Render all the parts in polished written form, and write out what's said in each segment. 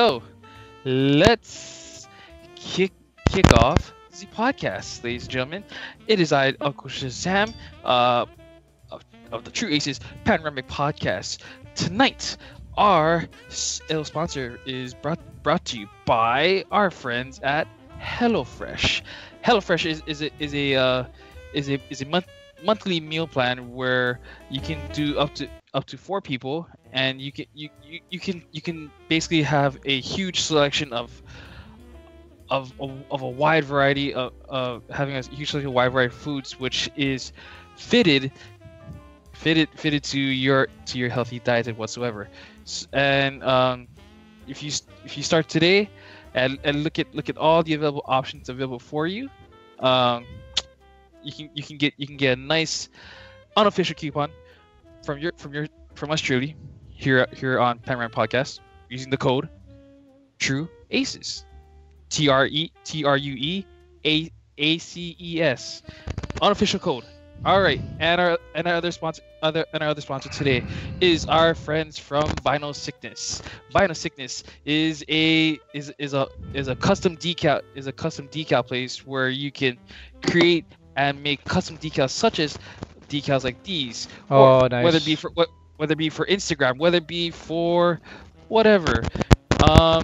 So let's kick kick off the podcast, ladies and gentlemen. It is I, Uncle Shazam, of the True Aces Panoramic Podcast. Tonight, our sponsor is brought to you by our friends at HelloFresh. HelloFresh is a monthly meal plan where you can do up to 4 people, and you can basically have a huge selection of a wide variety of having a huge selection of wide variety of foods, which is fitted to your healthy diet and whatsoever. And if you start today and look at all the available options available for you, you can get a nice unofficial coupon from us truly here on Panorama Podcast using the code True Aces, TRUE unofficial code. All right, and our other sponsor today is our friends from Vinyl Sickness. Vinyl Sickness is a custom decal place where you can create and make custom decals, such as decals like these. Oh, or nice. Whether it be for Instagram, whether it be for whatever, or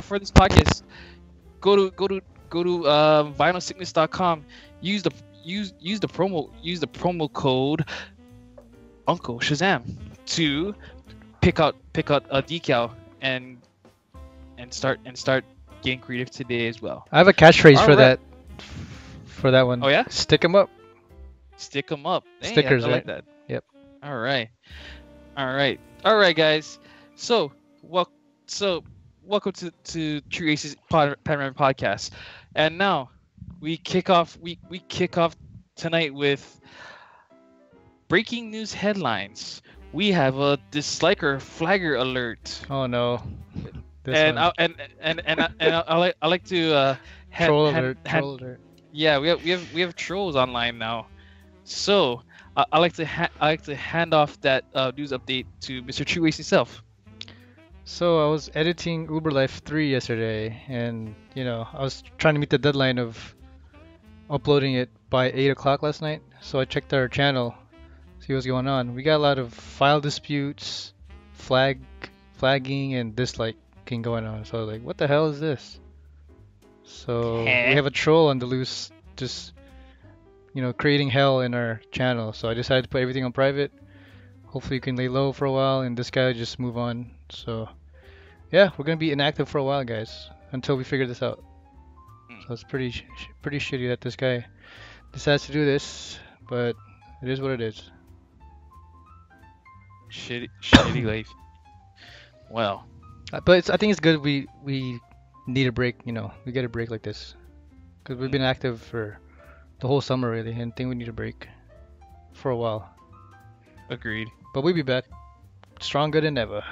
for this podcast, go to vinylsickness.com. Use the promo code Uncle Shazam to pick out a decal and start getting creative today as well. I have a catchphrase All for right. that one. Oh yeah, Stick 'em up. stick them up. Hey, Stickers, I like right? that. Yep. All right, guys. So welcome to True Aces Panorama Podcast, and now we kick off tonight with breaking news headlines. We have a disliker flagger alert, Oh no. This and one. I like to Troll alert. yeah, we have trolls online now, so I like to hand off that news update to Mr. True Ace himself. So I was editing Uber Life 3 yesterday, and I was trying to meet the deadline of uploading it by 8 o'clock last night. So I checked our channel, see what's going on. We got a lot of file disputes, flagging, and disliking going on. So I was like, what the hell is this? So we have a troll on the loose, just creating hell in our channel. So I decided to put everything on private. Hopefully you can lay low for a while, and this guy just move on. So yeah, we're gonna be inactive for a while, guys, until we figure this out. So it's pretty shitty that this guy decides to do this, but it is what it is. Shitty life. Well, But I think it's good we need a break. We get a break like this because we've been active for the whole summer really, and I think we need a break for a while. agreed. But we'll be back stronger than ever.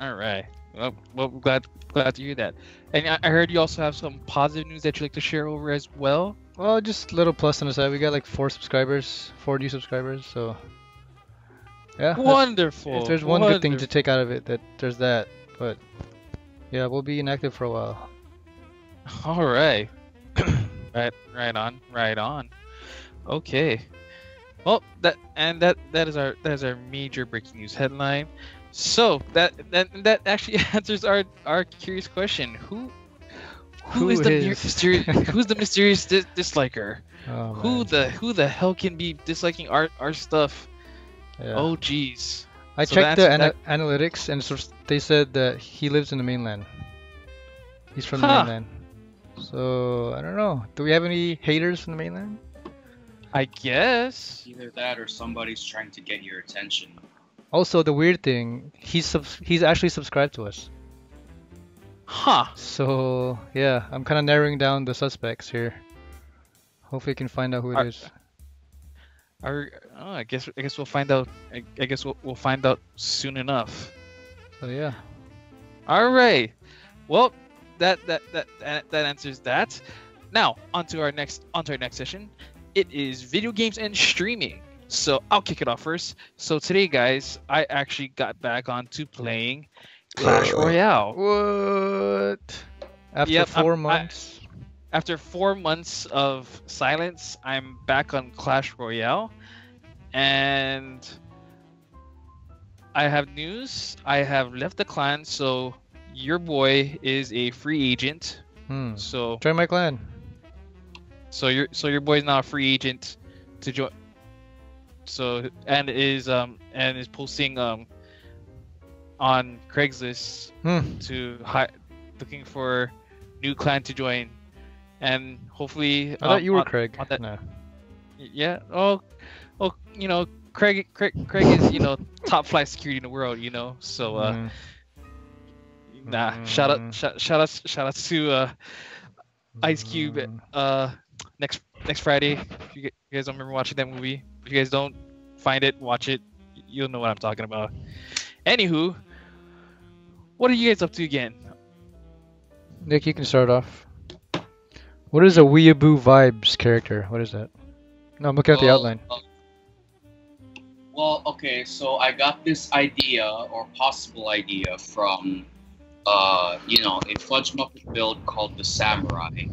All right. Well, glad to hear that. And I heard you also have some positive news that you'd like to share over as well. Well, just a little plus on the side. We got like 4 new subscribers. So yeah, Wonderful. if there's one good thing to take out of it, there's that. But yeah, we'll be inactive for a while. All right. right on. Okay. Well, that is our major breaking news headline. So that actually answers our curious question. Who is the mysterious disliker? Oh, Who the hell can be disliking our stuff? yeah. Oh geez. I So checked the that's- analytics, and they said that he lives in the mainland. He's from the Huh. mainland. So I don't know. Do we have any haters from the mainland? I guess. Either that or somebody's trying to get your attention. Also, the weird thing, he's actually subscribed to us. Huh. So yeah, I'm kind of narrowing down the suspects here. Hopefully, we can find out who it is. I guess we'll find out. I guess we'll find out soon enough. So yeah. All right. Well, that answers that. Now, onto our next session. It is video games and streaming. So I'll kick it off first. So today, guys, I actually got back onto playing Clash Royale. What? After Yep, 4 months? after 4 months of silence, I'm back on Clash Royale, and I have news. I have left the clan, so your boy is a free agent. So Join my clan. your boy is now a free agent to join. So and is posting on Craigslist to looking for new clan to join, and hopefully I thought you were on, Craig. on that, No. yeah. Oh, Craig is top flight security in the world, so nah. Shout out to Ice Cube next Friday. If you guys don't remember watching that movie, if you guys don't find it, watch it. You'll know what I'm talking about. Anywho, what are you guys up to again? Nick, you can start off. What is a Weeaboo Vibes character? What is that? No, I'm looking at the outline. Well, okay, so I got this idea or possible idea from, a Fudge Muppet build called the Samurai,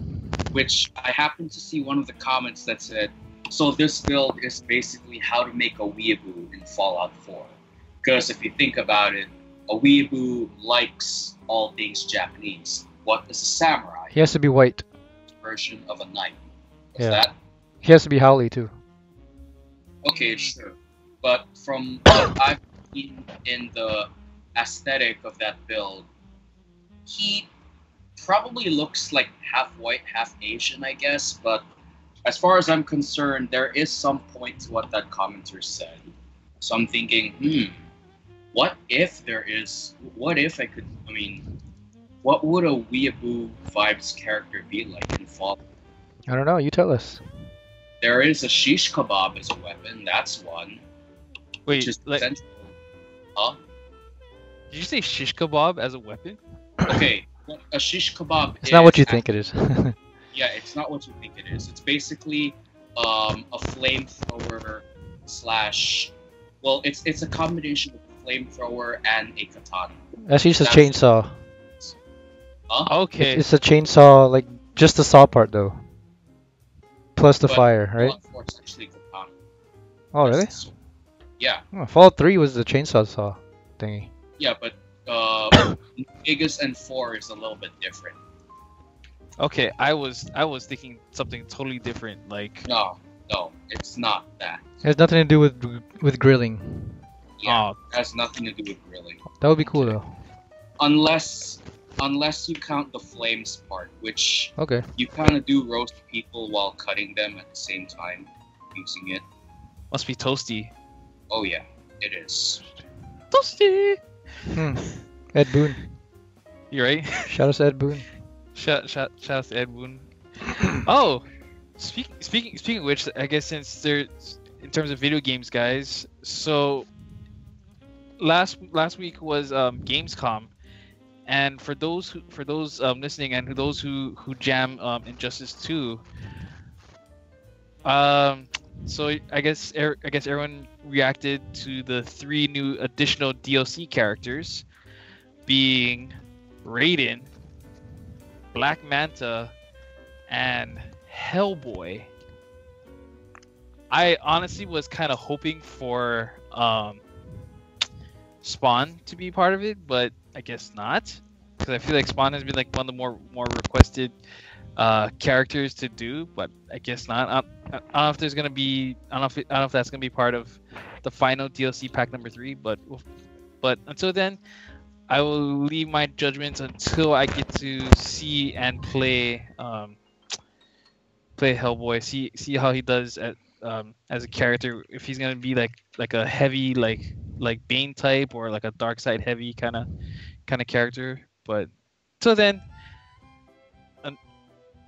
which I happened to see one of the comments that said, so this build is basically how to make a weeaboo in Fallout 4. Because if you think about it, a weeaboo likes all things Japanese. What is a samurai? He has to be white. Version of a knight. Yeah. That? He has to be Howley too. Okay, sure. But from what I've seen in the aesthetic of that build, he probably looks like half white, half Asian, I guess. But as far as I'm concerned, there is some point to what that commenter said. So I'm thinking, what if what would a Weeaboo Vibes character be like in Fallout? I don't know. You tell us. There is a shish kebab as a weapon. That's one. Wait, Huh? Did you say shish kebab as a weapon? Okay, a shish kebab. It's not what you think it is. Yeah, it's not what you think it is. It's basically a flamethrower slash. Well, it's a combination of a flamethrower and a katana. That's just a chainsaw. Huh? Okay. It's a chainsaw, like just the saw part though. Plus the fire, right? Fallout 4 is actually katana. Oh, really? Yeah. Oh, Fallout 3 was the chainsaw saw thingy. Yeah, but Vegas and 4 is a little bit different. Okay, I was thinking something totally different. Like No, it's not that. It has nothing to do with grilling. Yeah, it has nothing to do with grilling. That would be cool though. Unless you count the flames part, which you kind of do roast people while cutting them at the same time using it. Must be toasty. Oh yeah, it is. Toasty. Ed Boon. You right? Shout out to Ed Boon. Shout out to Ed Boon. Oh, speaking of which, I guess since there's in terms of video games, guys. So last week was Gamescom, and for those listening and those who jam Injustice 2, so I guess everyone reacted to the 3 new additional DLC characters, being Raiden, Black Manta, and Hellboy. I honestly was kind of hoping for Spawn to be part of it, but I guess not, because I feel like Spawn has been like one of the more requested characters to do, but I guess not. I don't know if there's gonna be. I don't know if that's gonna be part of the final DLC pack number 3. But until then, I will leave my judgments until I get to see and play Hellboy. See how he does as a character. If he's gonna be like a heavy like Bane type, or like a dark side heavy kind of character. But until then.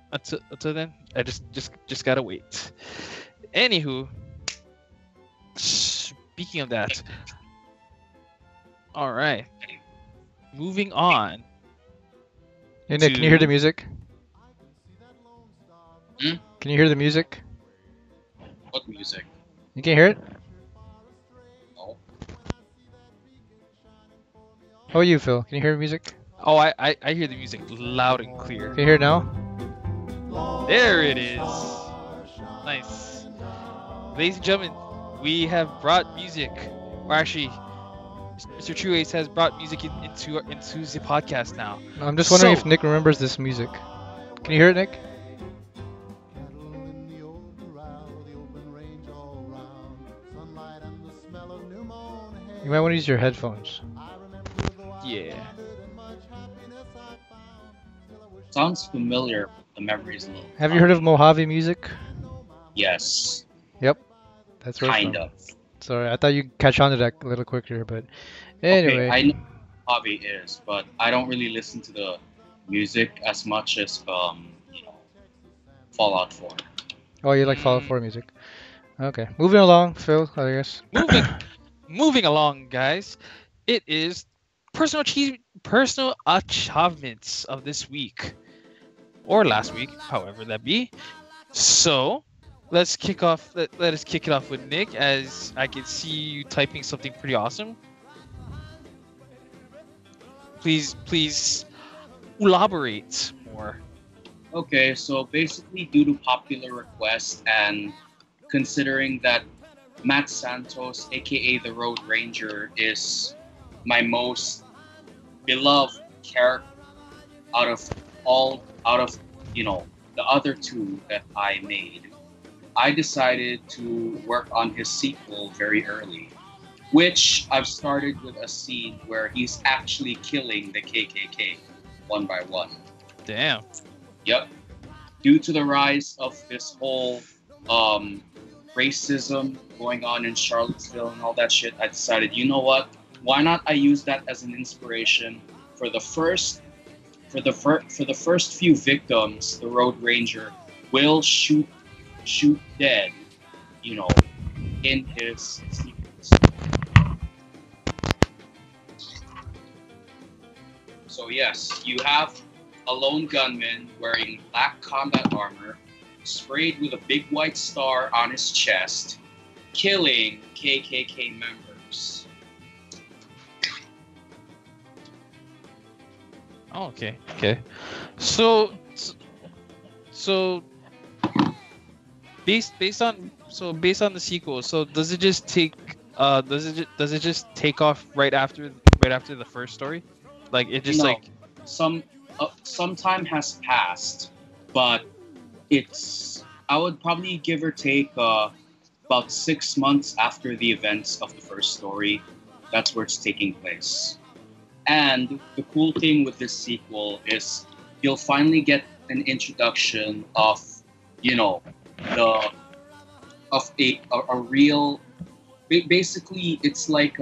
Until then, I just gotta wait. Anywho, speaking of that, all right, moving on. Hey Nick, can you hear the music? Hmm? Can you hear the music? What music? You can't hear it? No. How are you, Phil? Can you hear music? Oh, I hear the music loud and clear. Can you hear it now? There it is. Nice. Ladies and gentlemen, we have brought music, or actually, Mr. True Ace has brought music into the podcast now. I'm just wondering So- if Nick remembers this music. Can you hear it, Nick? You might want to use your headphones. Yeah. Sounds familiar, but the memory is a little. Have you heard of Mojave music? Yes, Yep. That's where it's kind from. of. Sorry, I thought you'd catch on to that a little quicker, but anyway. Okay, I know what hobby is, but I don't really listen to the music as much as Fallout 4. Oh, you like Fallout 4 music. Okay. Moving along, Phil, I guess. Moving along, guys. It is personal achievements of this week or last week, however that be. So, let's kick off. Let us kick it off with Nick, as I can see you typing something pretty awesome. Please elaborate more. Okay, so basically, due to popular request and considering that Matt Santos, aka the Road Ranger, is my most beloved character out of the other two that I made, I decided to work on his sequel very early, which I've started with a scene where he's actually killing the KKK one by one. Damn. Yep. Due to the rise of this whole racism going on in Charlottesville and all that shit, I decided, you know what? Why not I use that as an inspiration for the first few victims the Road Ranger will shoot dead, in his sequence. So yes, you have a lone gunman wearing black combat armor, sprayed with a big white star on his chest, killing KKK members. Oh, okay. So based on the sequel, so does it just take take off right after the first story? Like it just No. like Some time has passed, but I would probably give or take about 6 months after the events of the first story. That's where it's taking place. And the cool thing with this sequel is you'll finally get an introduction of, a real. Basically, it's like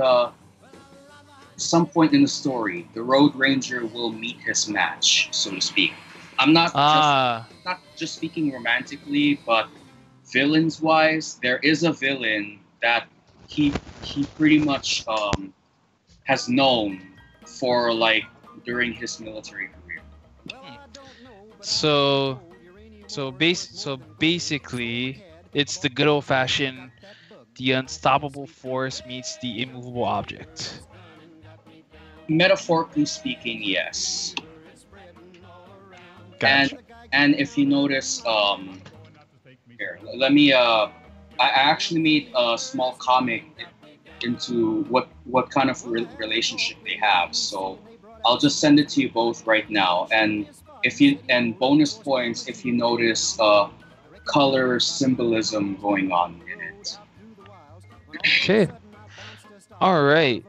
some point in the story, the Road Ranger will meet his match, so to speak. I'm not just speaking romantically, but villains wise, there is a villain that he pretty much has known for during his military career. So basically, it's the good old fashioned, the unstoppable force meets the immovable object. Metaphorically speaking, yes. Gotcha. And if you notice, here, let me. I actually made a small comic into what kind of relationship they have. So I'll just send it to you both right now. And bonus points if you notice color symbolism going on in it. Okay. All right.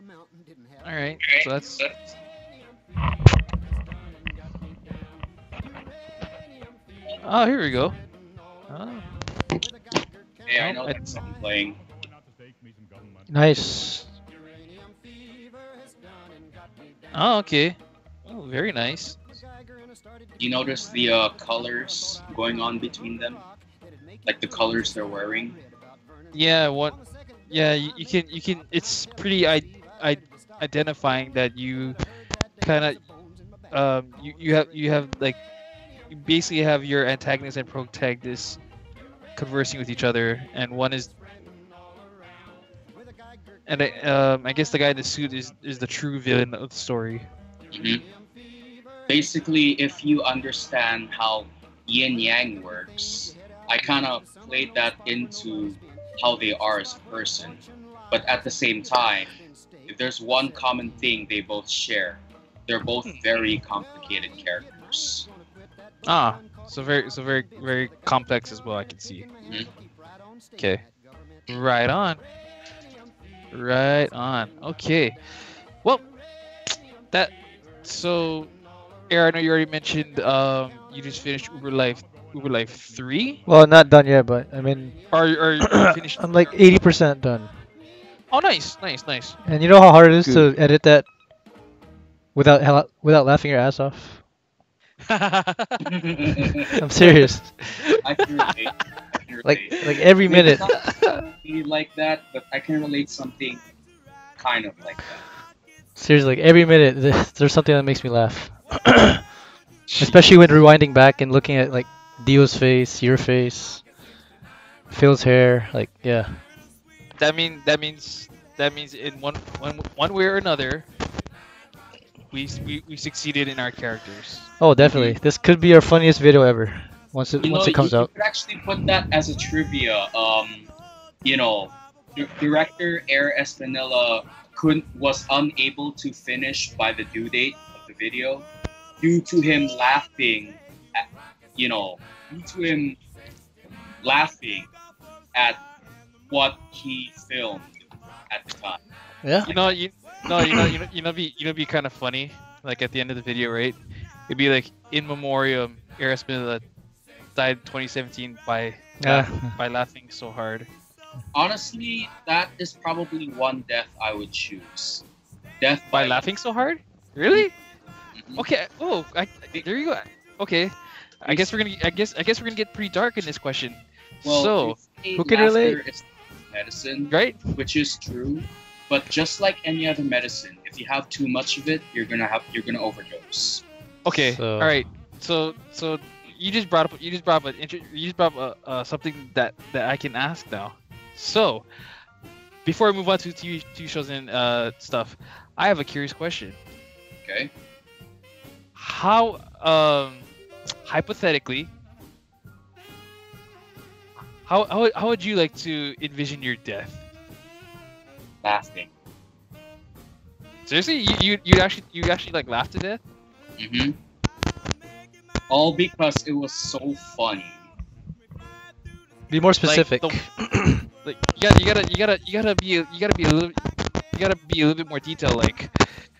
So that's. Oh, here we go. Oh. Hey, I know that's I'm playing. Nice. Oh, okay. Oh, very nice. You notice the colors going on between them, like the colors they're wearing. Yeah. What? Yeah. You can. It's pretty identifying that you kind of you have like you basically have your antagonist and protagonist conversing with each other, and one is and I guess the guy in the suit is the true villain of the story. Mhm. Basically, if you understand how yin yang works, I kind of played that into how they are as a person. But at the same time, if there's one common thing they both share, they're both very complicated characters. Ah, very complex as well. I can see. Mhm. Okay, right on, right on. Okay, well, that so. Aaron, I know you already mentioned you just finished Uber Life 3, Well, not done yet, but I mean, or you finished. I'm like 80% done. Oh, nice, nice, nice. And you know how hard it is Good. to edit that without laughing your ass off? I'm serious. I can relate. I can Like relate. like every Maybe minute. not be like that, but I can relate something kind of like that. Seriously, like every minute there's something that makes me laugh. Especially when rewinding back and looking at like Dio's face, your face, Phil's hair, like yeah. that means in one way or another, we succeeded in our characters. Oh, definitely. This could be our funniest video ever once it comes You out. could actually put that as a trivia. You know, director Air Espinilla was unable to finish by the due date of the video due to him laughing. At, you know, due to him laughing at what he filmed at the time. Yeah. You know, be kind of funny. Like at the end of the video, right? It'd be like in memoriam, Air Espinilla died 2017 Yeah. by laughing so hard. Honestly, that is probably one death I would choose. Death By laughing so hard? Really? Mhm. Okay. Oh, there you go. Okay. I guess we're gonna get pretty dark in this question. Well, So, they say who can laughter relate? is medicine, right? which is true. But just like any other medicine, if you have too much of it, you're gonna overdose. Okay. So- All right. So you just brought up something that I can ask now. So before I move on to TV shows and stuff, I have a curious question. Okay. How hypothetically, how would you like to envision your death? Laughing. Seriously, you actually like laugh to death? Mm-hmm. All because it was so funny. Be more specific. Like you gotta be a little bit more detailed. Like,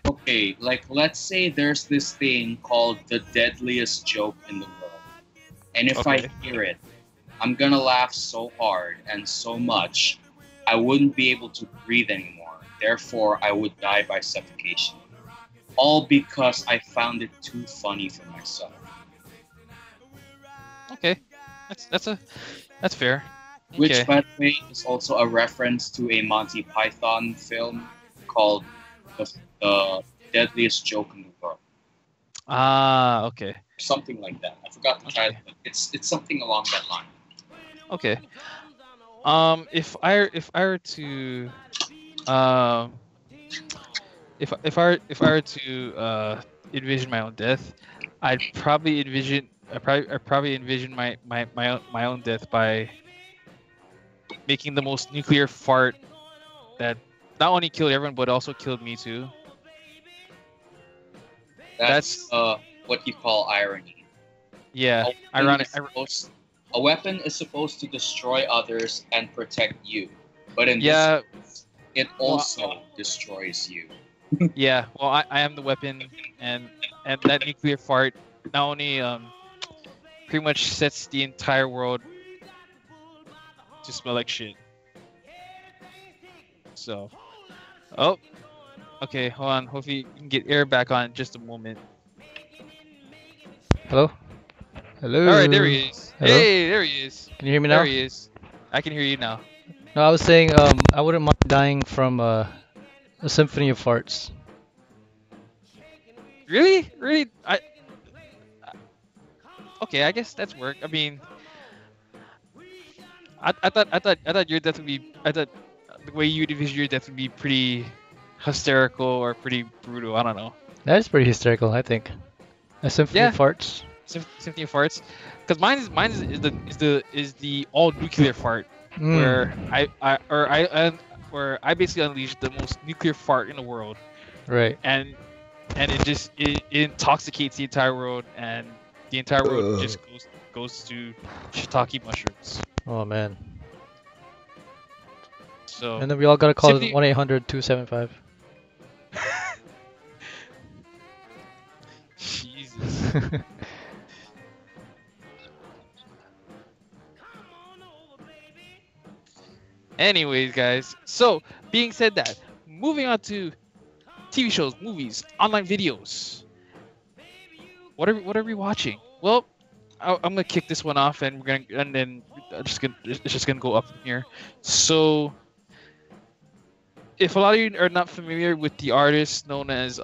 Okay, like let's say there's this thing called the deadliest joke in the world. And if Okay. I hear it, I'm gonna laugh so hard and so much, I wouldn't be able to breathe anymore. Therefore, I would die by suffocation. All because I found it too funny for myself. okay, that's fair. Which, Okay. by the way, is also a reference to a Monty Python film called The Deadliest Joke in the World. Ah, okay, Something like that. I forgot the Okay. title, but it's something along that line. okay. If I were to um if I were to envision my own death, I'd probably envision my own death by making the most nuclear fart that not only killed everyone but also killed me too. That's what you call irony. Yeah, A weapon ironic. is supposed- A weapon is supposed to destroy others and protect you, but in Yeah, this case, it also destroys you. yeah. Well, I am the weapon, and that nuclear fart not only pretty much sets the entire world to smell like shit. So, oh, okay. Hold on. Hopefully, you can get air back on in just a moment. Hello? Hello? All right, there he is. Hello? Hey, there he is. Can you hear me now? There he is. I can hear you now. No, I was saying I wouldn't mind dying from a symphony of farts. Really? Really? Okay, I guess that's work. I mean, I thought your death would be. I thought the way you envision your death would be pretty hysterical or pretty brutal. I don't know. That is pretty hysterical, I think. A symphony Yeah. of farts. Symphony of farts, because mine is the all nuclear fart, where where I basically unleash the most nuclear fart in the world, Right. and it intoxicates the entire world, and the entire world just goes to shiitake mushrooms. Oh man. So And then we all gotta call Symphony- it 1-800-275. Jesus. Anyways, guys. So, being said that, moving on to TV shows, movies, online videos. What are we watching? Well, I'm gonna kick this one off, and then it's just gonna go up from here. So, if a lot of you are not familiar with the artist known as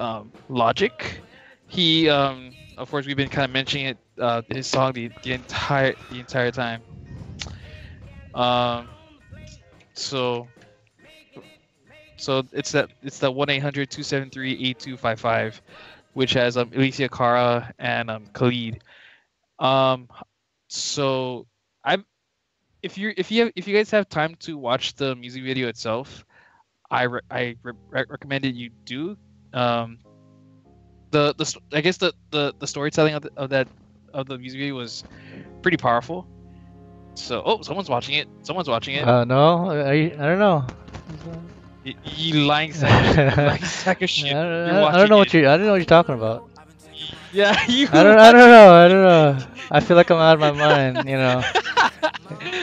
Logic, he of course we've been kind of mentioning it his song the entire time. So it's that 1-800-273-8255, which has Alicia Cara and Khalid. So if you guys have time to watch the music video itself, I recommend it you do. I guess the storytelling of the music video was pretty powerful. So someone's watching it. No, I don't know. You lying sack of shit. I don't know what you're talking about. Yeah, you. I don't know. I feel like I'm out of my mind.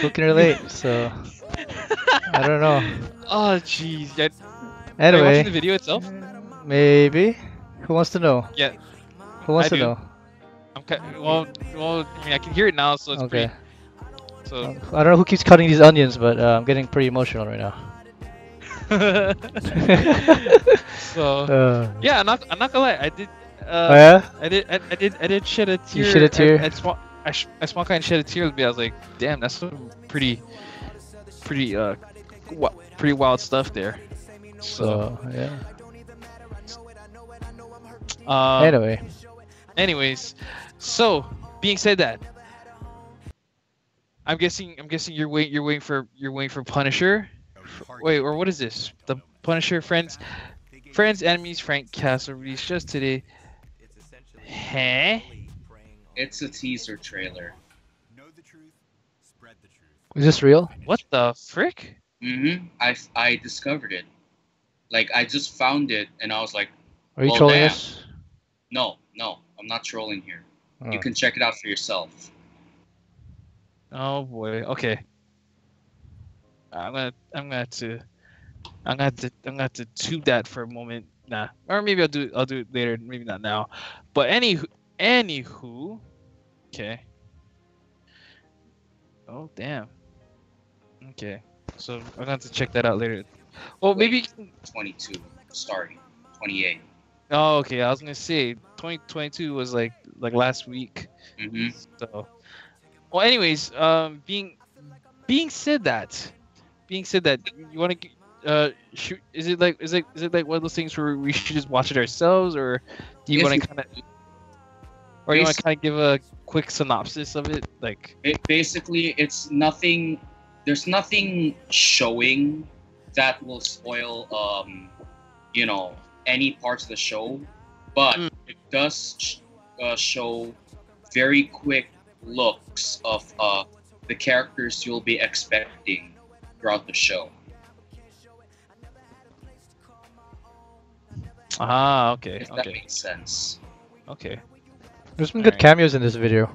Who can relate? So I don't know. Oh jeez. Yeah. Are you Anyway, watching the video itself? maybe. Who wants to know? Yeah. Who wants I to do. know? Well. I mean, I can hear it now, so it's Okay. pretty. So. I don't know who keeps cutting these onions, but I'm getting pretty emotional right now. So. Yeah, I'm not gonna lie. I did. Oh yeah? I did shed a tear. You shed a tear? I small kind of shed a tear with me. I was like, damn, that's some pretty wild stuff there. So yeah. Anyway. Anyway, Anyways, so being said that, I'm guessing you're waiting for Punisher. Wait, or what is this? The Punisher Friends, Enemies, Frank Castle released just today. Huh? It's a teaser trailer. is this real? What the frick? I discovered it. Like, I just found it, and I was like, Are you Well, trolling damn. us? no, I'm not trolling here. Oh. You can check it out for yourself. Oh boy. Okay. I'm gonna have to tube that for a moment. Nah, or maybe I'll do it later. Maybe not now. But anywho. Okay. Oh damn. Okay. So I'm gonna have to check that out later. Well, maybe. 22, starting 28. Oh, okay. I was gonna say 2022 was like last week. So. Well, anyways, being said that, you want to shoot? Is it like one of those things where we should just watch it ourselves, or do you want to kind of, or you want to kind of give a quick synopsis of it, like? Basically, it's nothing. There's nothing showing that will spoil, any parts of the show, but it does show very quick looks of the characters you'll be expecting throughout the show. Ah, okay, If that okay, makes sense. okay. There's some good Alright. cameos in this video.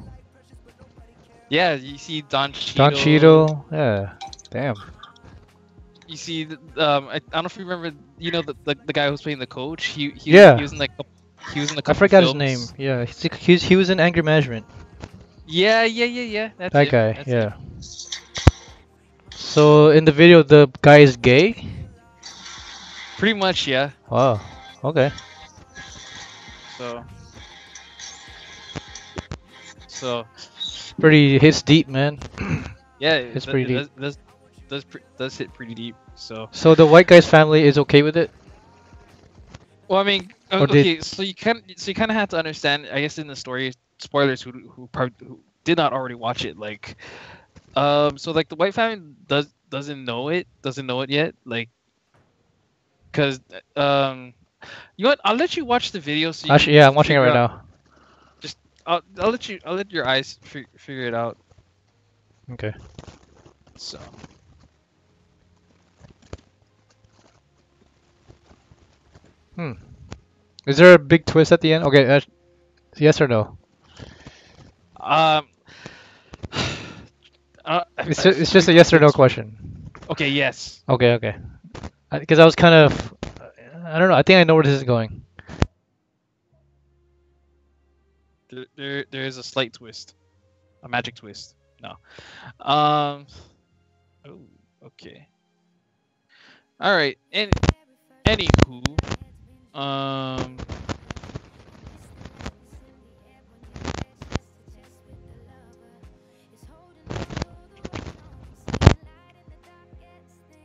Yeah, you see Don Cheadle. Don Cheadle. Yeah. Damn. You see, I don't know if you remember, the guy who's playing the coach. He Yeah. He was in a I couple forgot his films. name. Yeah. He was in Anger Management. Yeah. That's That him. guy. That's Yeah. him. So in the video, the guy is gay. Pretty much, yeah. Wow. Okay. So Pretty hits deep, man. yeah, It's pretty deep. does hit pretty deep. So So the white guy's family is okay with it? well, I mean, Or did okay, so you kind of have to understand, I guess, in the story, spoilers who did not already watch it, like, so like the white family doesn't know it yet, like, cause you know what? I'll let you watch the video so you can actually, yeah, I'm watching it figure right out. now. Just I'll let your eyes figure it out. Okay. So Hmm. Is there a big twist at the end? Okay, yes or no? um, It's just a yes or no question. okay, yes. Okay, okay. Because I was kind of, I don't know. I think I know where this is going. There is a slight twist, a magic twist. No. Um. Oh, okay. All right. Anywho, um,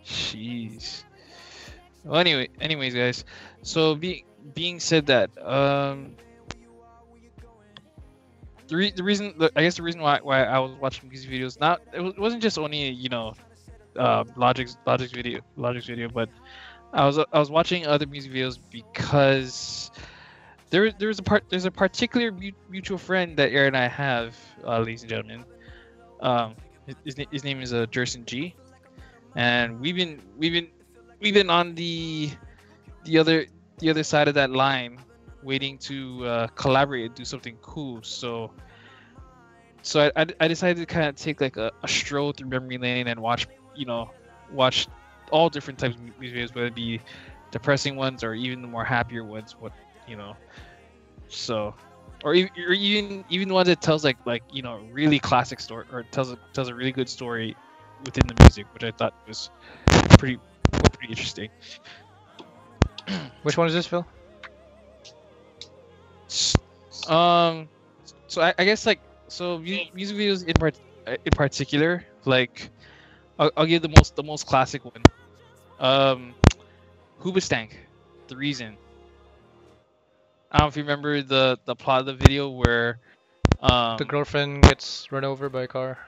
jeez. Well, anyways, guys. So being said that, the reason I guess the reason why I was watching these videos, not it wasn't just only Logic's video, but I was watching other music videos because there's a particular mutual friend that Aaron and I have, ladies and gentlemen. Um, his name is Jerson G, and we've been on the other the other side of that line, waiting to collaborate and do something cool. So I decided to kind of take like a stroll through memory lane and watch all different types of music videos, whether it be depressing ones or even the more happier ones. What you know, so or even one that tells like really classic story or tells a really good story within the music, which I thought was pretty pretty interesting. Which one is this, Phil? Um, so I guess like music videos in particular, like I'll give the most classic one. Hoobastank, The Reason. I don't know if you remember the plot of the video where The girlfriend gets run over by a car.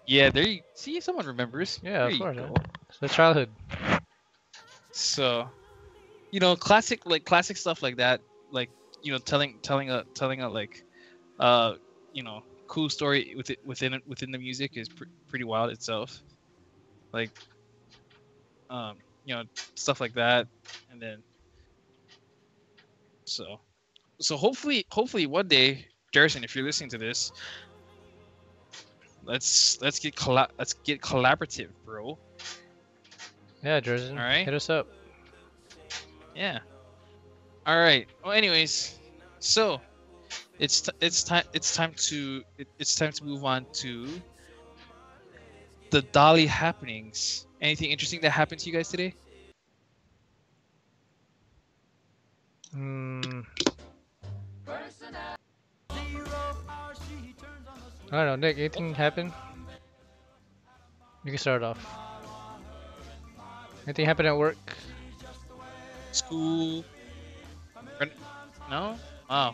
yeah, there you see, someone remembers. Yeah, There of you course. go. It's the childhood. So, classic stuff like that, like telling a like cool story within the music is pretty wild itself. Like um stuff like that, and then so hopefully one day, Jerison, if you're listening to this, let's get collaborative, bro. Yeah, Jerson. All right. Hit us up. Yeah. All right. Well, anyways, so it's time to move on to the Dolly happenings. Anything interesting that happened to you guys today? Hmm. I don't know, Nick. Anything happen? You can start off. Anything happen at work? School? No? Oh,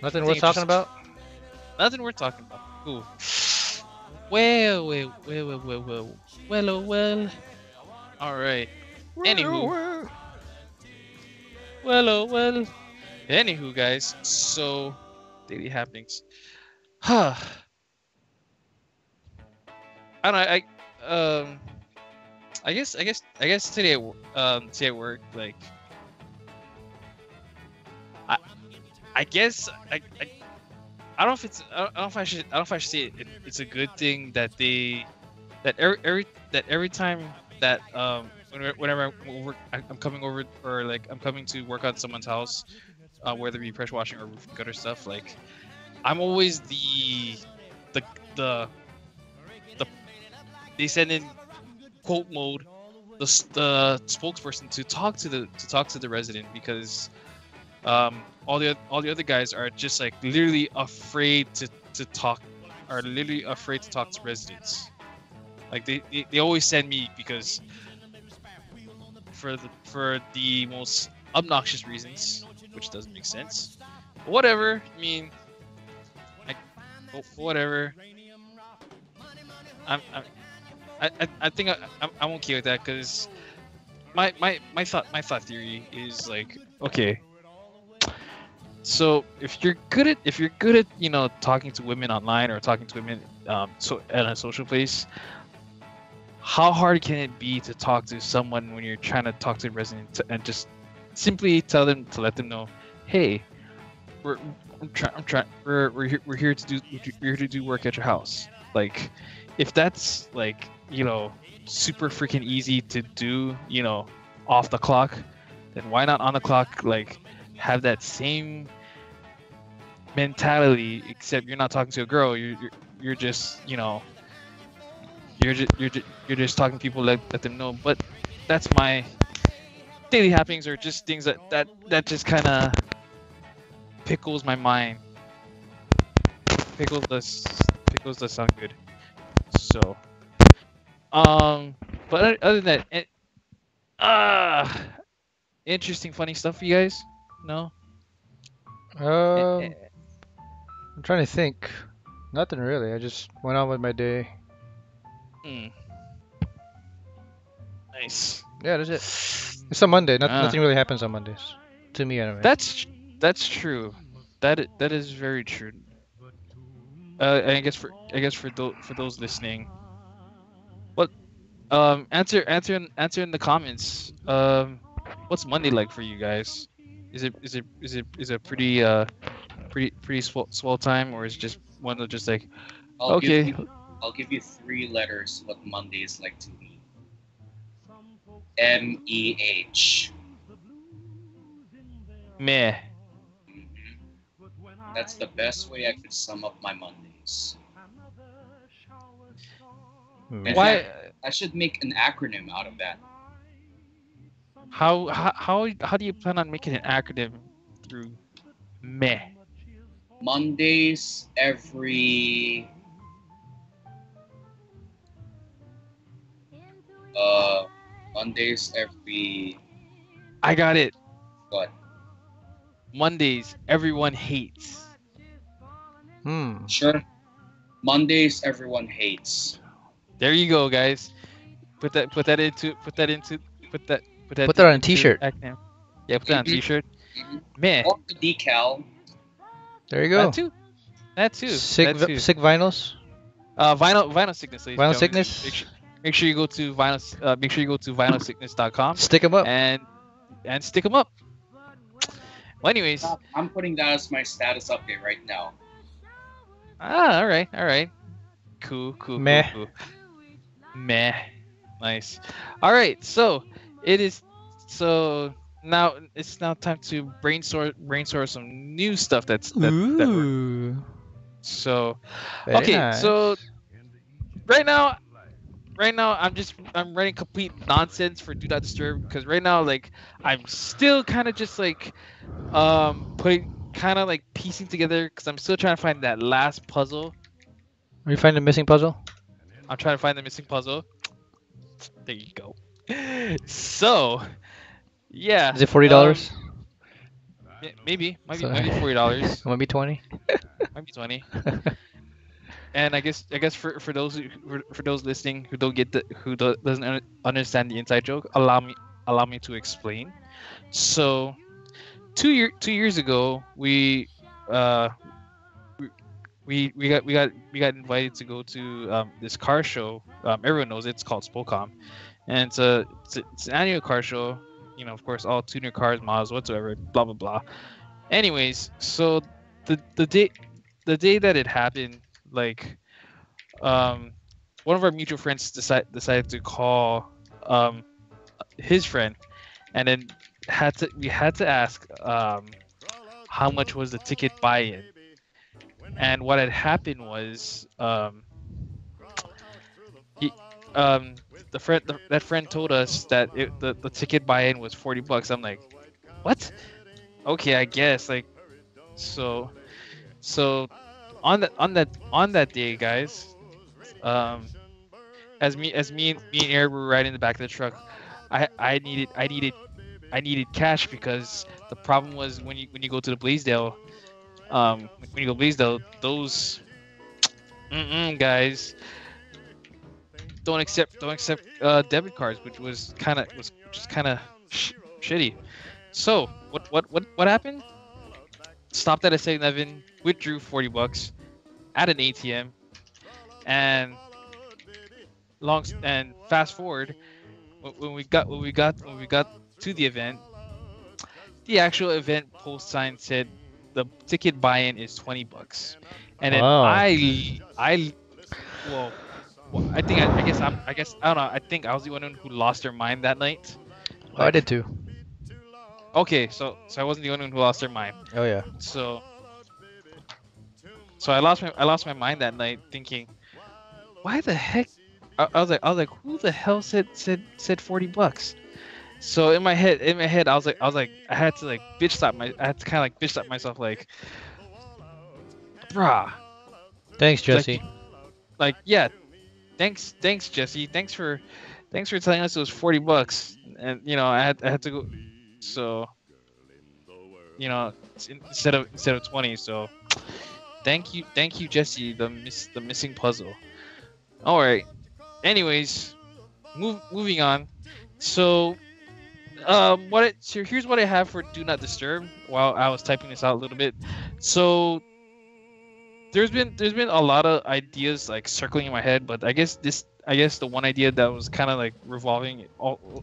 Nothing Nothing worth talking interesting. about? nothing worth talking about. Cool. Well, oh well. All right. Anywho. Well, oh well. Anywho, guys. So, daily happenings. Huh. I don't know. I guess today today at work, like I I guess I don't know if it's I don't know if I don't know if I should say it's a good thing that every time that whenever I'm coming over, or like I'm coming to work on someone's house, whether it be pressure washing or roof gutter stuff, like I'm always the the they send in quote mode the spokesperson to talk to the resident, because all the other guys are just like literally afraid to talk to residents. Like they always send me because for the most obnoxious reasons, which doesn't make sense. But whatever. I mean, whatever. I think I'm okay with that because my thought theory is like, okay, so if you're good at talking to women online or talking to women so at a social place, how hard can it be to talk to someone when you're trying to talk to a resident and just simply tell them to let them know, hey, we're here to do work at your house. Like, if that's like super freaking easy to do, off the clock, then why not on the clock? Like, have that same mentality, except you're not talking to a girl. You're just you're just talking to people, let them know. But that's my daily happenings, or just things that just kind of pickles my mind. Pickles does sound good. So, but other than that, interesting, funny stuff for you guys? No. I'm trying to think. Nothing really. I just went on with my day. Nice. Yeah, that's it. It's a Monday. Nothing really happens on Mondays, to me anyway. That's true. That is very true. And I guess for those listening, what answer in the comments. What's Monday like for you guys? Is it pretty swell time, or is it just one of just like I'll okay? I'll give you 3 letters what Monday is like to me. MEH. Meh. That's the best way I could sum up my Mondays. In Why? fact, I should make an acronym out of that. How do you plan on making an acronym through meh? Mondays every Mondays every I got it. what? Mondays everyone hates. Sure. Mondays everyone hates. There you go, guys. Put that on a t-shirt. Acronym. Yeah, put that on a t-shirt. Meh. Or the decal. There you go. That too. Sick vinyls. Vinyl sickness. Ladies Vinyl and gentlemen. sickness. Make sure you go to vinylsickness.com. Stick them up. And stick them up. Well, anyways, I'm putting that as my status update right now. all right. Cool. Meh. Cool. Meh. Nice. All right, so now it's time to brainstorm some new stuff that we're. So Very okay, nice. so right now I'm writing complete nonsense for Do Not Disturb, because right now, like, I'm still kind of just like piecing together, because I'm still trying to find that last puzzle. Are you finding the missing puzzle? I'm trying to find the missing puzzle. There you go. So, yeah. Is it $40? Maybe $40. Might be 20. Might be 20. And I guess for those listening who doesn't understand the inside joke, allow me to explain. So, 2 years ago, we got invited to go to this car show. Everyone knows it's called Spocom, and it's an annual car show. Of course, all tuner cars, models, whatsoever, blah blah blah. Anyways, so the day that it happened, like, one of our mutual friends decided to call his friend, and then we had to ask how much was the ticket buy-in. And what had happened was that friend told us that the ticket buy-in was $40. I'm like, what? Okay, I guess, like, so on that day, guys, me and Eric were riding in the back of the truck, I needed cash because the problem was when you go to the Blaisdell, when you go Blaisdell, those guys don't accept debit cards, which was kind of shitty. So what happened? Stopped at a 7-Eleven, withdrew $40 at an ATM, and fast forward when we got to the event, the actual event post sign said the ticket buy-in is $20, and then Wow. I well, I guess I don't know. I think I was the one who lost their mind that night. Oh, I did Like, too. okay, so I wasn't the only one who lost their mind. Oh yeah. So I lost my mind that night, thinking, why the heck? I was like, who the hell said $40? So in my head, I was like, I had to kind of like bitch slap myself, like, bruh, Thanks, like, Jesse. yeah, thanks, Jesse, thanks for telling us it was $40, and I had to go, so instead of 20, so thank you, Jesse, the missing puzzle. All right. Anyways, moving on. So so here's what I have for do not disturb while I was typing this out a little bit. So there's been a lot of ideas like circling in my head, but I guess the one idea that was kind of like revolving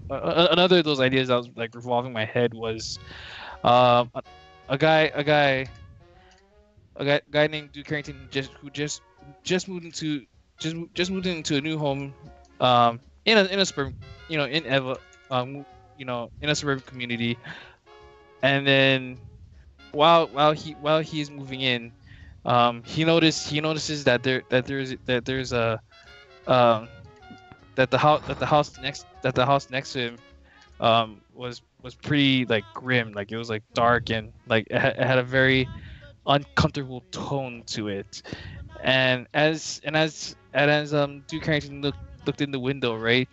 another of those ideas that was like revolving my head was um a, a guy a guy a guy named Duke Carrington just moved into just moved into a new home in a suburban, in Eva, in a suburban community. And then while he's moving in, he notices that there's a um that the house next to him was pretty like grim, like it was like dark, and like it had a very uncomfortable tone to it. And as Duke Harrington looked in the window, right?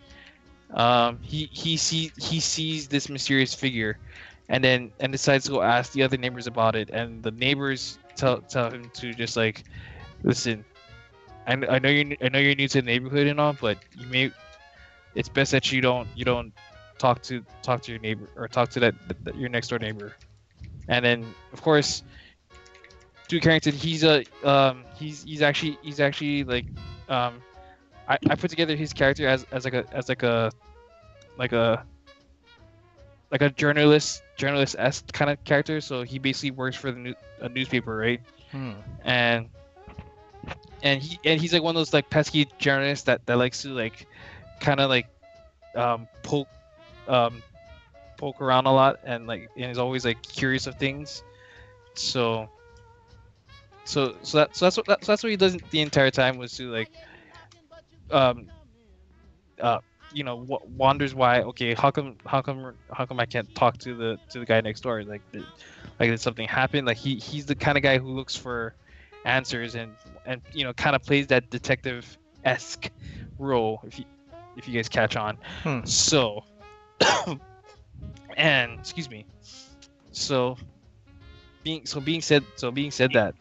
He sees this mysterious figure, and decides to go ask the other neighbors about it. And the neighbors tell him to just like, listen, I know you're new to the neighborhood and all, but it's best that you don't talk to your neighbor, or talk to your next door neighbor. And then of course, Duke Harrington, he's actually like, um I put together his character like a like a journalist-esque kind of character. So he basically works for a newspaper, right? Hmm. And he's like one of those like pesky journalists that likes to like kind of like um poke um poke around a lot, and is always like curious of things. So that's what he does the entire time, was to like um wonders why, okay, how come I can't talk to the guy next door, like did something happen, like he's the kind of guy who looks for answers, and kind of plays that detective-esque role, if you guys catch on. Hmm. So and excuse me, so being said that,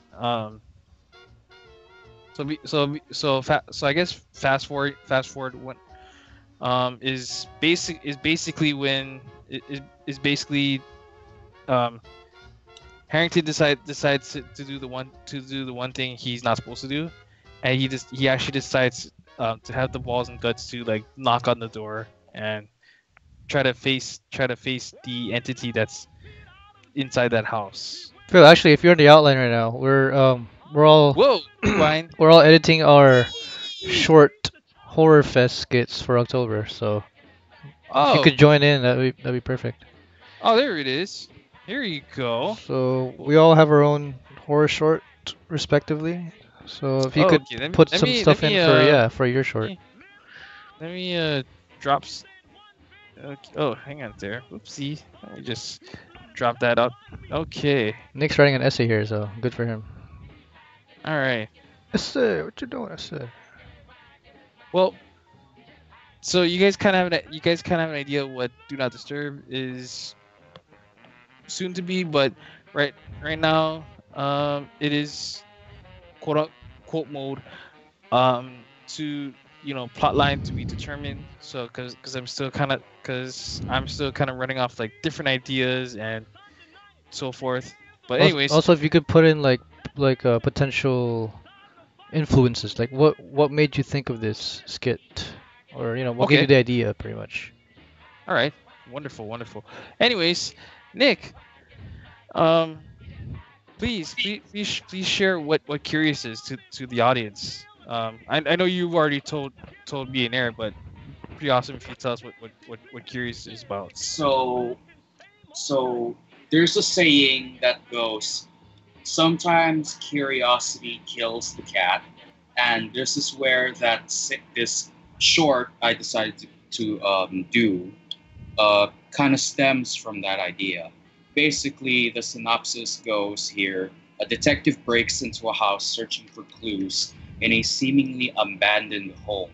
so I guess fast forward when is basically when is basically um Harrington decides to do the one thing he's not supposed to do, and he actually decides to have the balls and guts to like knock on the door and try to face the entity that's inside that house. Phil, actually, if you're in the outline right now, we're all Whoa, rewind. we're all editing our short horror fest skits for October. So if you Oh, could join in, that'd be perfect. oh, there it is. Here you go. So we all have our own horror short, respectively. So if you Oh, could okay. Let me put let some me let stuff me in for, yeah, for your short. let me drop. Okay. Oh, hang on there. Oopsie. Let me just drop that up. Okay. Nick's writing an essay here, so good for him. All right. Essay, what you doing, essay? Well, So you guys kind of have an idea what Do Not Disturb is soon to be, but right now, it is quote mode. To plot line to be determined. So because I'm still kind of running off like different ideas and so forth. But anyways, Also, if you could put in like potential influences, like what made you think of this skit, or what gave you okay, the idea, pretty much. all right, wonderful. Anyways, Nick, um, please share what Curious is to the audience. I know you've already told me and Eric, but pretty awesome if you tell us what Curious is about. So, so there's a saying that goes, sometimes curiosity kills the cat, and this is where this short I decided to do kind of stems from that idea. Basically, the synopsis goes here: a detective breaks into a house searching for clues in a seemingly abandoned home.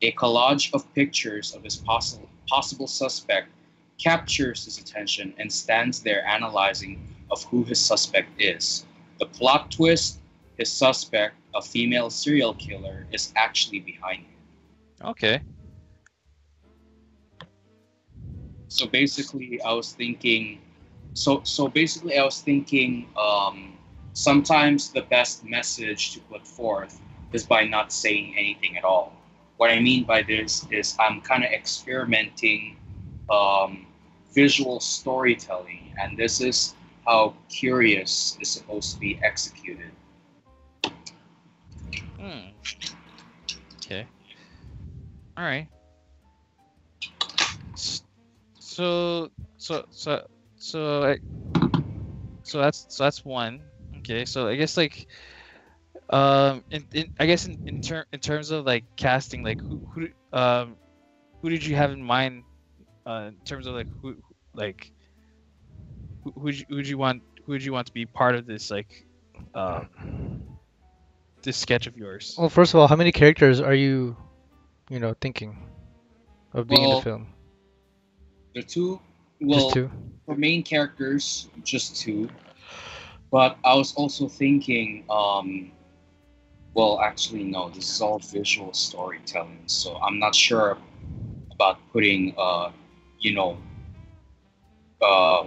A collage of pictures of his possible suspect captures his attention and stands there analyzing of who his suspect is. The plot twist: his suspect, a female serial killer, is actually behind him. Okay. So basically, I was thinking. So basically, I was thinking. Sometimes the best message to put forth is by not saying anything at all. What I mean by this is I'm kind of experimenting um, visual storytelling, and this is how Curious is supposed to be executed. Hmm. Okay. All right. S- So so so so I, so that's one. Okay. So I guess like I guess in terms of like casting, like who did you have in mind in terms of like like who would you want to be part of this like um this sketch of yours? Well, first of all, how many characters are you, thinking of being in the Well, film? the two, Just well, two? for main characters, just two. But I was also thinking, well, actually, no, this is all visual storytelling, so I'm not sure about putting, you know,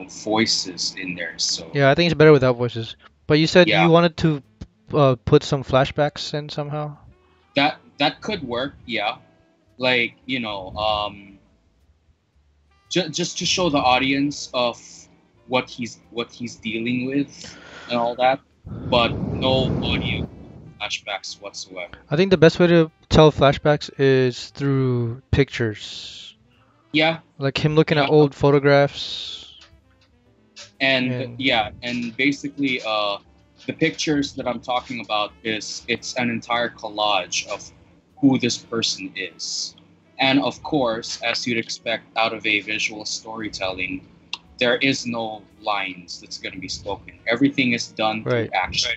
voices in there. So Yeah, I think it's better without voices. But you said yeah, you wanted to put some flashbacks in somehow? that could work. Yeah, like just to show the audience of what he's dealing with and all that, but no audio flashbacks whatsoever. I think the best way to tell flashbacks is through pictures. Yeah, Like him looking at yeah, old photographs and and yeah, and basically, the pictures that I'm talking about it's an entire collage of who this person is, and of course, as you'd expect out of a visual storytelling, there is no lines that's going to be spoken. Everything is done through right. action.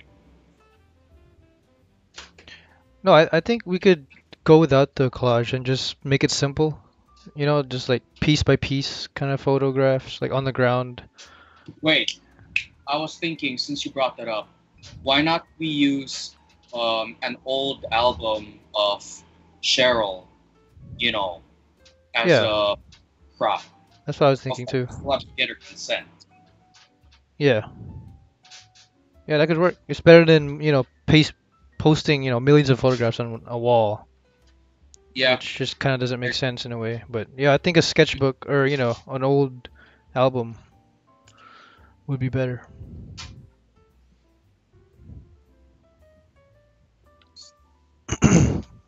No, I think we could go without the collage and just make it simple. Just like piece by piece kind of photographs, like on the ground. Wait, I was thinking, since you brought that up, why not we use an old album of Cheryl, you know, as Yeah, a prop? that's what I was Of thinking too. course, we'll have to get her consent. Yeah. Yeah, that could work. It's better than, posting, millions of photographs on a wall, Yeah, which just kind of doesn't make sense in a way. But yeah, I think a sketchbook or, an old album would be better.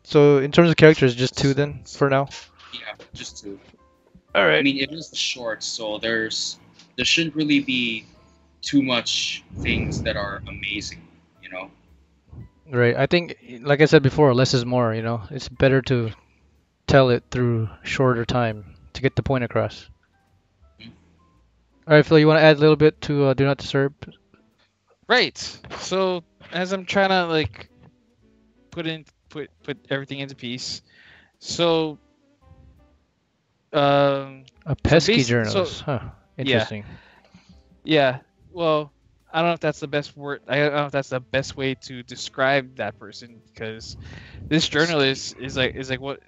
So in terms of characters, just two then for now. yeah, just to. All I right. mean, it is short, so there shouldn't really be too much things that are amazing, you know. Right. I think, like I said before, less is more, It's better to tell it through shorter time to get the point across. All right, Phil, you want to add a little bit to Do Not Disturb? Right. So as I'm trying to like put everything into piece. So A so pesky journalist, huh? yeah, Interesting. yeah. Well, I don't know if that's the best word. I don't know if that's the best way to describe that person because this journalist is like what.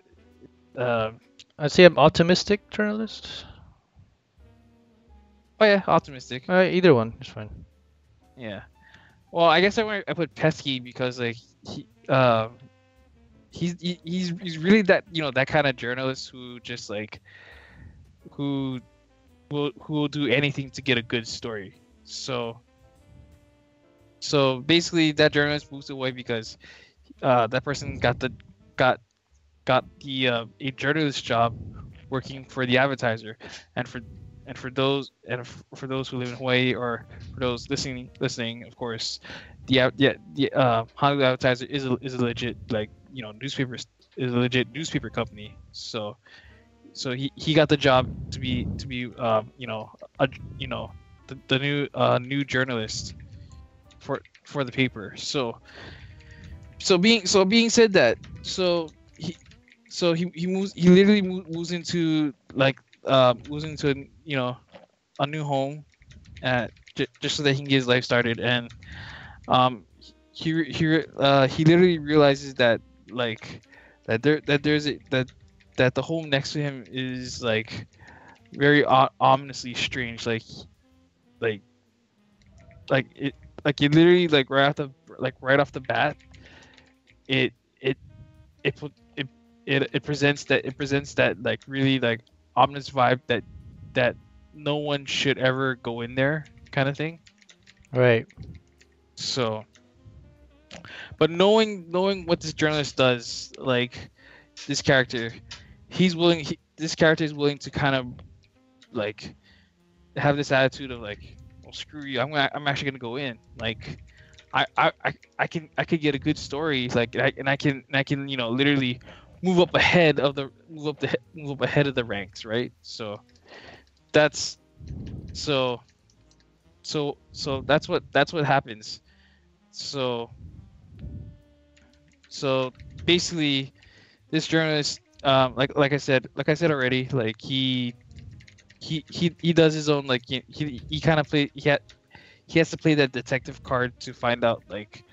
Um, I'd say I'm optimistic journalist. oh yeah, optimistic. Either one is fine. Yeah. Well, I guess I put pesky because like he's really that that kind of journalist who just like who who will do anything to get a good story. So basically that journalist moves away because that person got got the a journalist job working for the advertiser, and for those who live in Hawaii or for those listening, of course, the Honolulu Advertiser is a legit like newspaper is a legit newspaper company. So he got the job to be a, the new journalist for the paper. So being said that, he literally moves into like moves into a new home just so that he can get his life started. And um he literally realizes that like that the home next to him is like very ominously strange, like like it it literally like right off the bat it it it it it presents that like really like ominous vibe that no one should ever go in there kind of thing. Right. So, but knowing what this journalist does, like this character, this character is willing to kind of like have this attitude of like, well, screw you, I'm actually gonna go in. Like, I could get a good story, like, I can literally move up ahead of the ranks, right? So that's so that's what happens. So so basically, this journalist, like I said already, like he does his own like he kind of play he has to play that detective card to find out like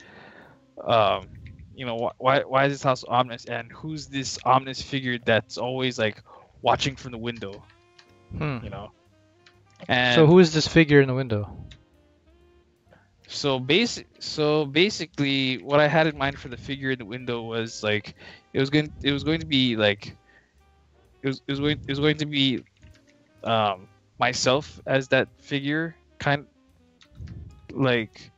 why is this house ominous and who's this ominous figure that's always like watching from the window, Hmm. So and who is this figure in the window? so basically what I had in mind for the figure in the window was like it was going to be like it was going to be myself as that figure, kind like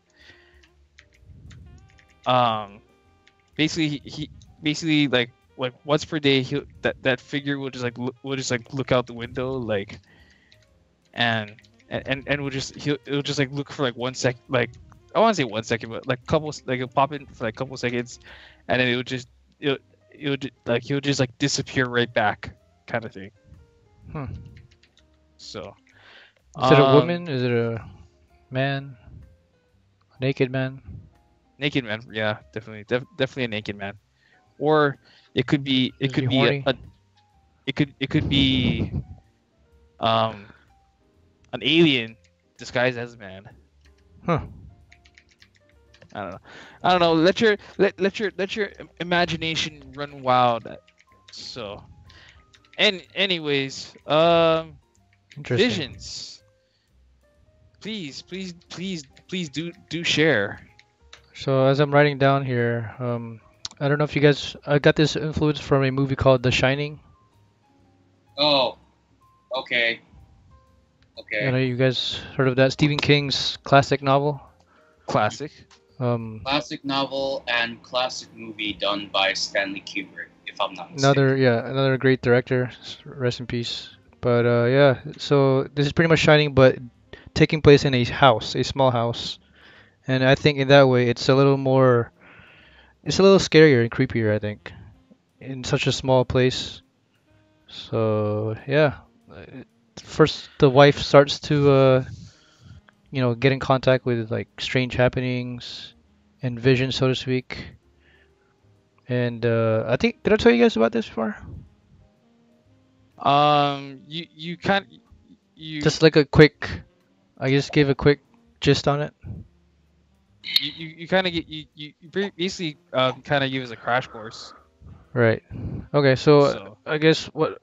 um basically he basically like once per day that figure will just like will just like look out the window like and will just it'll just like look for like 1 sec, like I want to say 1 second, but like couple, like it'll pop in for like a couple seconds, and then like he'll just like disappear right back, kind of thing. Hmm. So Is it a woman? Is it a man? A naked man? naked man, yeah, definitely a naked man, or it could be Is he horny? it could be um an alien disguised as a man. Huh. I don't know. Let your imagination run wild. So, and anyways, Interesting. visions. Please do share. So as I'm writing down here, I don't know if you guys, I got this influence from a movie called The Shining. Oh, okay. I Okay. know you guys heard of that, Stephen King's classic novel. Classic. Classic novel and classic movie done by Stanley Kubrick, if I'm not mistaken. Another great director. Rest in peace. But yeah, so this is pretty much Shining, but taking place in a house, a small house. And I think in that way, it's a little more, it's a little scarier and creepier, I think, in such a small place. So yeah, first the wife starts to get in contact with like strange happenings and visions, so to speak. And I think, did I tell you guys about this before? You kind you Just like a quick, I just gave a quick gist on it. you kind of get you basically kind of give us a crash course. Right. Okay, so So I guess what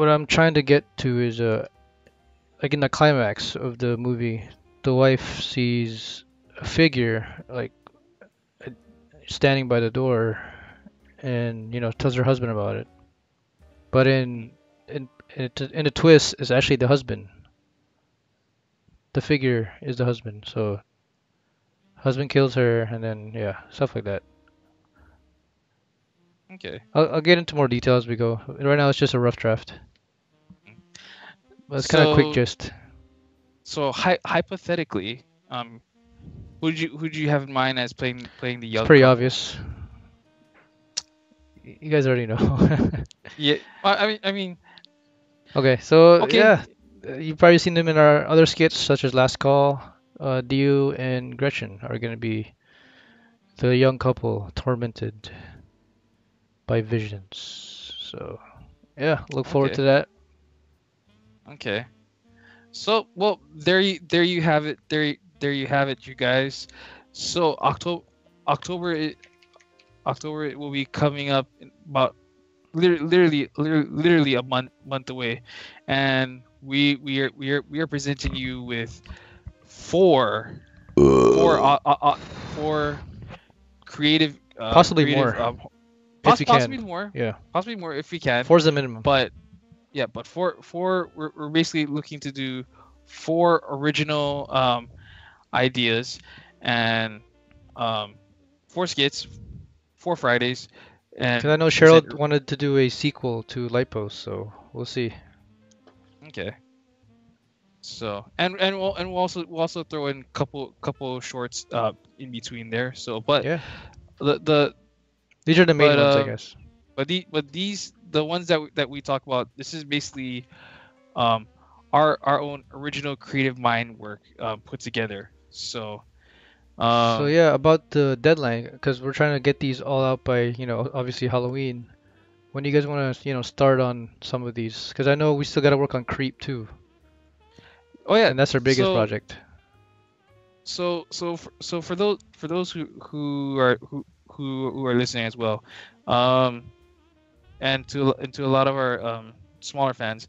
I'm trying to get to is like in the climax of the movie, the wife sees a figure like uh, standing by the door, and tells her husband about it. But in a twist, it's actually the husband. The figure is the husband. So husband kills her, and then yeah, stuff like that. okay. I'll get into more detail as we go. Right now, it's just a rough draft. But it's kind of quick So gist. hypothetically, who'd you have in mind as playing the It's young pretty couple? obvious. You guys already know. Yeah, I mean, Okay, so okay, yeah, you've probably seen them in our other skits, such as Last Call. Dio and Gretchen are gonna be the young couple tormented by visions. So yeah, look forward okay, to that. okay. So, well, there you have it. There you have it, you guys. So October, i- October it will be coming up in about literally a month away, and we are presenting you with four four creative Possibly more, if you possibly can. more, Yeah, possibly more if we can, four's the minimum. but yeah, but we're basically looking to do four original ideas and um, four skits, 4 Fridays, Because and I know present. Cheryl wanted to do a sequel to Lightpost, so we'll see. Okay. So we'll also throw in couple shorts in between there. So Yeah, the these are the main but ones, I guess. these the ones that we talk about. This is basically um our own original creative mind work put together. So So um yeah, about the deadline, because we're trying to get these all out by, obviously Halloween. When do you guys want to, start on some of these? Because I know we still got to work on Creep too, oh yeah, and that's our biggest so project. for those who are listening as well, um and to a lot of our smaller fans,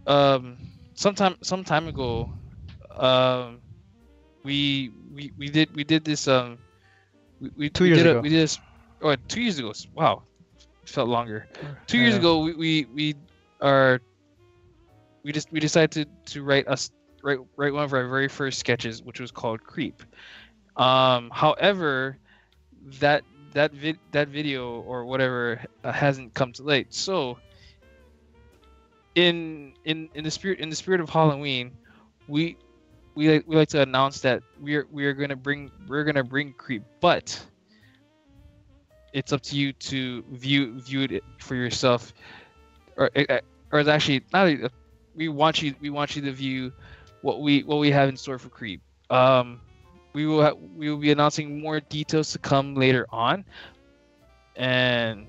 um some time ago, um we did this 2 years ago. we did this, oh, 2 years ago. Wow, it felt longer. 2 years Yeah. ago are we decided to write one of our very first sketches, which was called Creep. However, that that video or whatever hasn't come to light. So in the spirit of Halloween, we we like to announce that we're gonna bring Creep, but it's up to you to view it for yourself, or it's actually not. We want you to view what we have in store for Creep. We will be announcing more details to come later on, and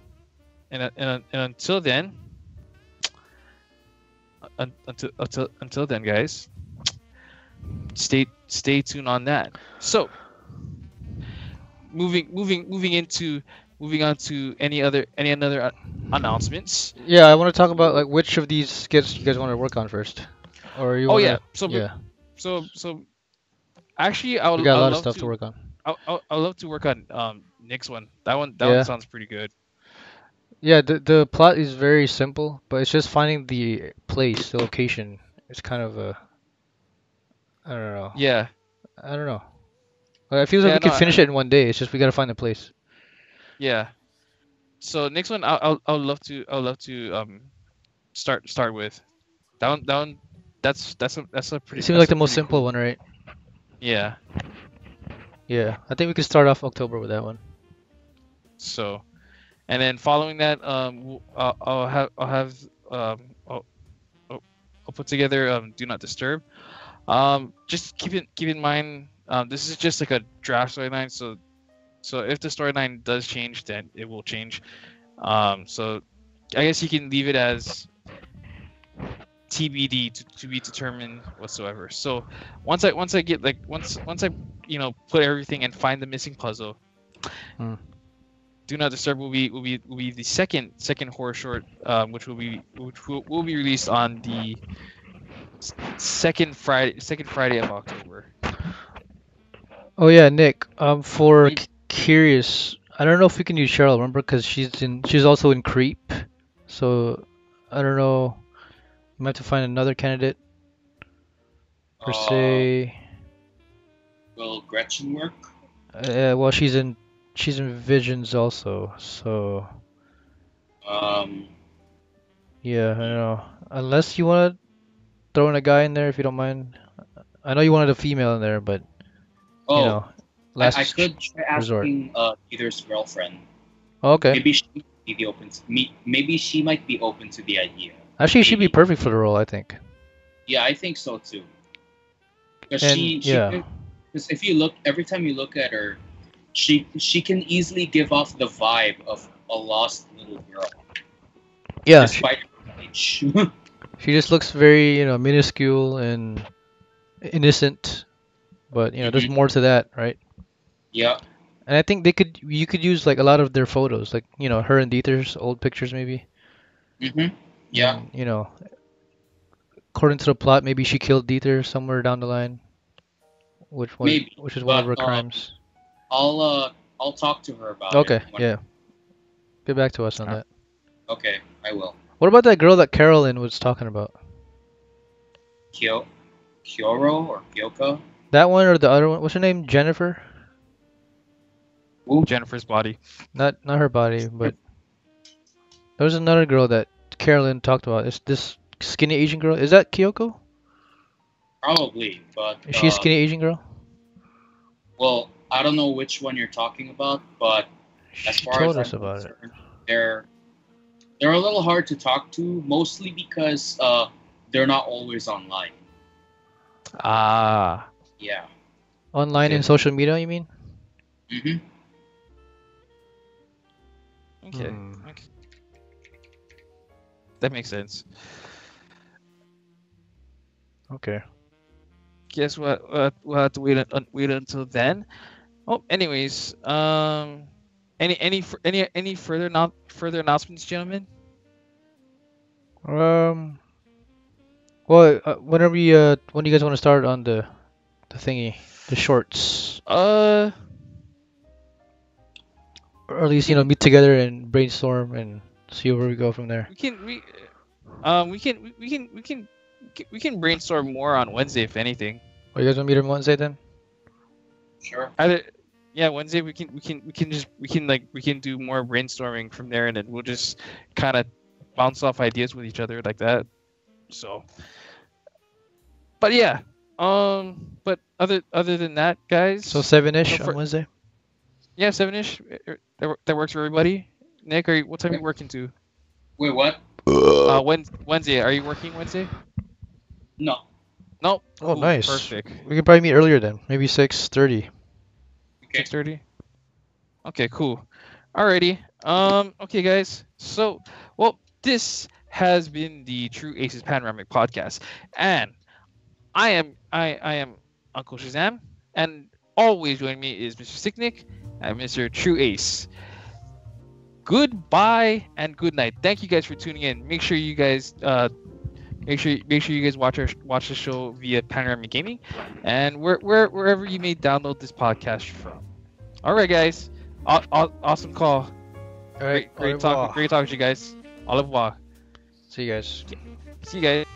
and until then, until then, guys, stay tuned on that. So moving on to any other announcements. Yeah, I want to talk about like which of these skits you guys want to work on first, or you Oh want yeah, to. Yeah, so actually, we got a I'll lot of love stuff to to work on. I'll love to work on Nick's one. That one Yeah, sounds pretty good. yeah. The plot is very simple, but it's just finding the place, the location. It's kind of a. I don't know. Yeah, I don't know. It feels like yeah, we no, could finish it in one day. It's just we gotta find the place. yeah. So next one, I'll love to start with that one. It seems like That's the a most pretty simple cool. one, right? Yeah. Yeah, I think we could start off October with that one. So and then following that, I'll have I'll, I'll put together Do Not Disturb. Just keep in mind, this is just like a draft storyline. So if the storyline does change, then it will change. So I guess you can leave it as TBD to be determined whatsoever. So once I get like once I put everything and find the missing puzzle, Do Not Disturb will be the second horror short, which will be released on the second Friday of October. Oh yeah, Nick. For curious, I don't know if we can use Cheryl. Remember, because she's also in Creep. So I don't know. We might have to find another candidate. Per se. Will Gretchen work? Well, she's in Visions also. So. Yeah, I don't know. Unless you want to throw in a guy in there, if you don't mind. I know you wanted a female in there, but you know, I could try asking Peter's girlfriend. Oh, okay. Maybe she might be open to maybe she might be open to the idea. Actually, she'd be perfect for the role, I think. Yeah, I think so too. Because because if you look, every time you look at her, she can easily give off the vibe of a lost little girl. Yeah. Despite her age. She just looks very, minuscule and innocent, but there's more to that, right? Yeah. And I think you could use like a lot of their photos, like her and Dieter's old pictures maybe. Yeah. And, according to the plot, maybe she killed Dieter somewhere down the line, which is one of her crimes. I'll talk to her about it. Okay, yeah. Get back to us on that. Okay, I will. What about that girl that Carolyn was talking about? Kyoro or Kyoka? That one or the other one? What's her name? Jennifer? Ooh. Jennifer's body. Not her body, but there was another girl that Carolyn talked about. It's this skinny Asian girl. Is that Kyoko? Probably, but is she a skinny Asian girl? Well, I don't know which one you're talking about, but as far as I'm concerned, they're a little hard to talk to, mostly because they're not always online. Ah. Yeah. Online in social media, you mean? Okay. That makes sense. Okay. Guess what? We'll have to wait until then. Oh, anyways, any further announcements, gentlemen? Well, when do you guys want to start on the thingy, the shorts? Or at least meet together and brainstorm and see where we go from there. We can brainstorm more on Wednesday if anything. Oh, you guys want to meet on Wednesday then? Sure. Wednesday we can do more brainstorming from there, and then we'll just kind of bounce off ideas with each other like that. So, but yeah, but other than that, guys. So 7-ish on Wednesday. Yeah, 7-ish. That works for everybody. Nick, what time are you working to? Wait, what? Wednesday. Are you working Wednesday? No. Nope. Oh, cool. Nice. Perfect. We can probably meet earlier then. Maybe 6:30. Okay. 6:30. Okay, cool. Alrighty. Okay, guys. So, this has been the True Aces Panoramic Podcast, and I am Uncle Shazam, and always joining me is Mr. Sicknick and Mr. True Ace. Goodbye and good night. Thank you guys for tuning in. Make sure you guys watch the show via Panoramic Gaming, and wherever you may download this podcast from. All right, guys. Awesome call. All right. Great talking to you guys. Au revoir. See you guys. See you guys.